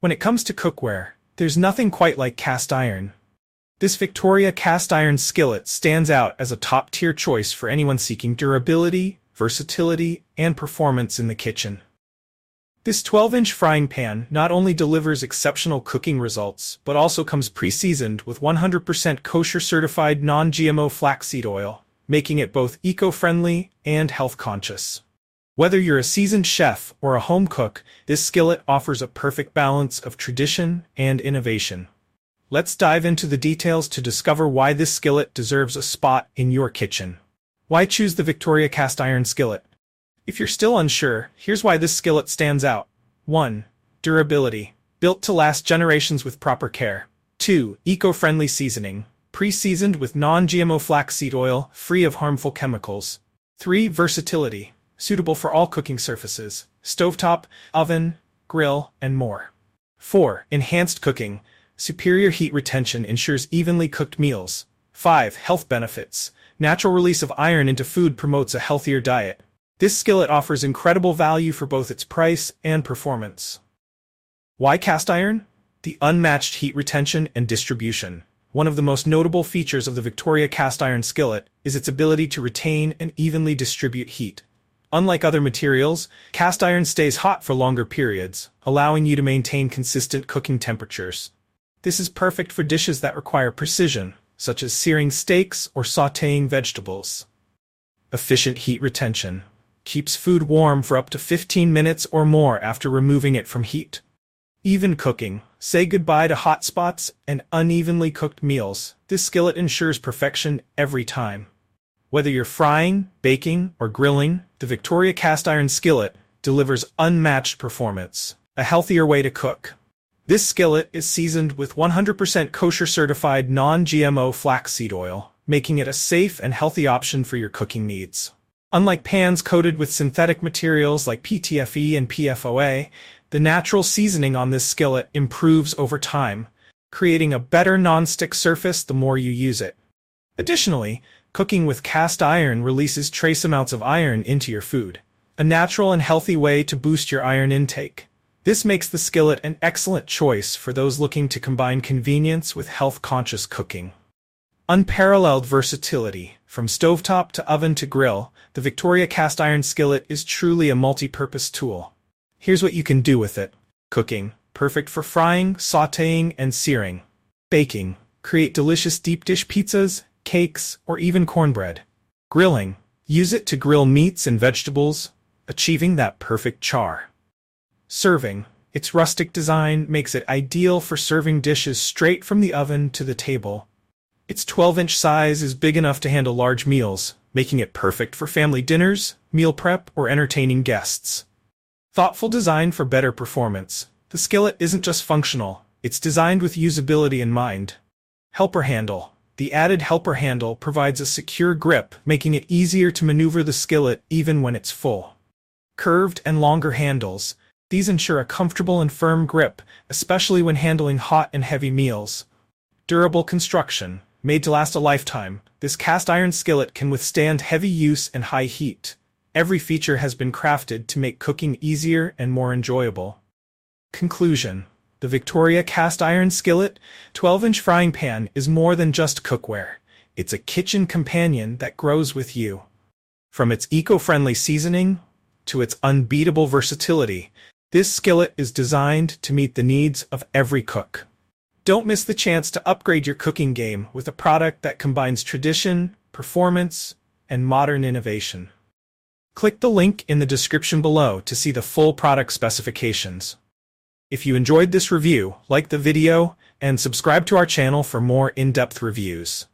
When it comes to cookware, there's nothing quite like cast iron. This Victoria Cast Iron Skillet stands out as a top-tier choice for anyone seeking durability, versatility, and performance in the kitchen. This 12-inch frying pan not only delivers exceptional cooking results, but also comes pre-seasoned with 100% kosher-certified non-GMO flaxseed oil, making it both eco-friendly and health-conscious. Whether you're a seasoned chef or a home cook, this skillet offers a perfect balance of tradition and innovation. Let's dive into the details to discover why this skillet deserves a spot in your kitchen. Why choose the Victoria Cast Iron Skillet? If you're still unsure, here's why this skillet stands out. 1. Durability. Built to last generations with proper care. 2. Eco-friendly seasoning. Pre-seasoned with non-GMO flaxseed oil, free of harmful chemicals. 3. Versatility. Suitable for all cooking surfaces. Stovetop, oven, grill, and more. 4. Enhanced cooking. Superior heat retention ensures evenly cooked meals. 5. Health benefits. Natural release of iron into food promotes a healthier diet. This skillet offers incredible value for both its price and performance. Why cast iron? The unmatched heat retention and distribution. One of the most notable features of the Victoria Cast Iron Skillet is its ability to retain and evenly distribute heat. Unlike other materials, cast iron stays hot for longer periods, allowing you to maintain consistent cooking temperatures. This is perfect for dishes that require precision, such as searing steaks or sautéing vegetables. Efficient heat retention. Keeps food warm for up to 15 minutes or more after removing it from heat. Even cooking. Say goodbye to hot spots and unevenly cooked meals. This skillet ensures perfection every time. Whether you're frying, baking, or grilling, the Victoria Cast Iron Skillet delivers unmatched performance. A healthier way to cook. This skillet is seasoned with 100% kosher-certified non-GMO flaxseed oil, making it a safe and healthy option for your cooking needs. Unlike pans coated with synthetic materials like PTFE and PFOA, the natural seasoning on this skillet improves over time, creating a better non-stick surface the more you use it. Additionally, cooking with cast iron releases trace amounts of iron into your food, a natural and healthy way to boost your iron intake. This makes the skillet an excellent choice for those looking to combine convenience with health-conscious cooking. Unparalleled versatility. From stovetop to oven to grill, the Victoria Cast Iron Skillet is truly a multi-purpose tool. Here's what you can do with it. Cooking. Perfect for frying, sautéing, and searing. Baking. Create delicious deep dish pizzas, cakes, or even cornbread. Grilling. Use it to grill meats and vegetables, achieving that perfect char. Serving. Its rustic design makes it ideal for serving dishes straight from the oven to the table. Its 12-inch size is big enough to handle large meals, making it perfect for family dinners, meal prep, or entertaining guests. Thoughtful design for better performance. The skillet isn't just functional, it's designed with usability in mind. Helper handle. The added helper handle provides a secure grip, making it easier to maneuver the skillet even when it's full. Curved and longer handles. These ensure a comfortable and firm grip, especially when handling hot and heavy meals. Durable construction. Made to last a lifetime, this cast iron skillet can withstand heavy use and high heat. Every feature has been crafted to make cooking easier and more enjoyable. Conclusion. The Victoria Cast Iron Skillet 12-inch frying pan is more than just cookware. It's a kitchen companion that grows with you. From its eco-friendly seasoning to its unbeatable versatility, this skillet is designed to meet the needs of every cook. Don't miss the chance to upgrade your cooking game with a product that combines tradition, performance, and modern innovation. Click the link in the description below to see the full product specifications. If you enjoyed this review, like the video and subscribe to our channel for more in-depth reviews.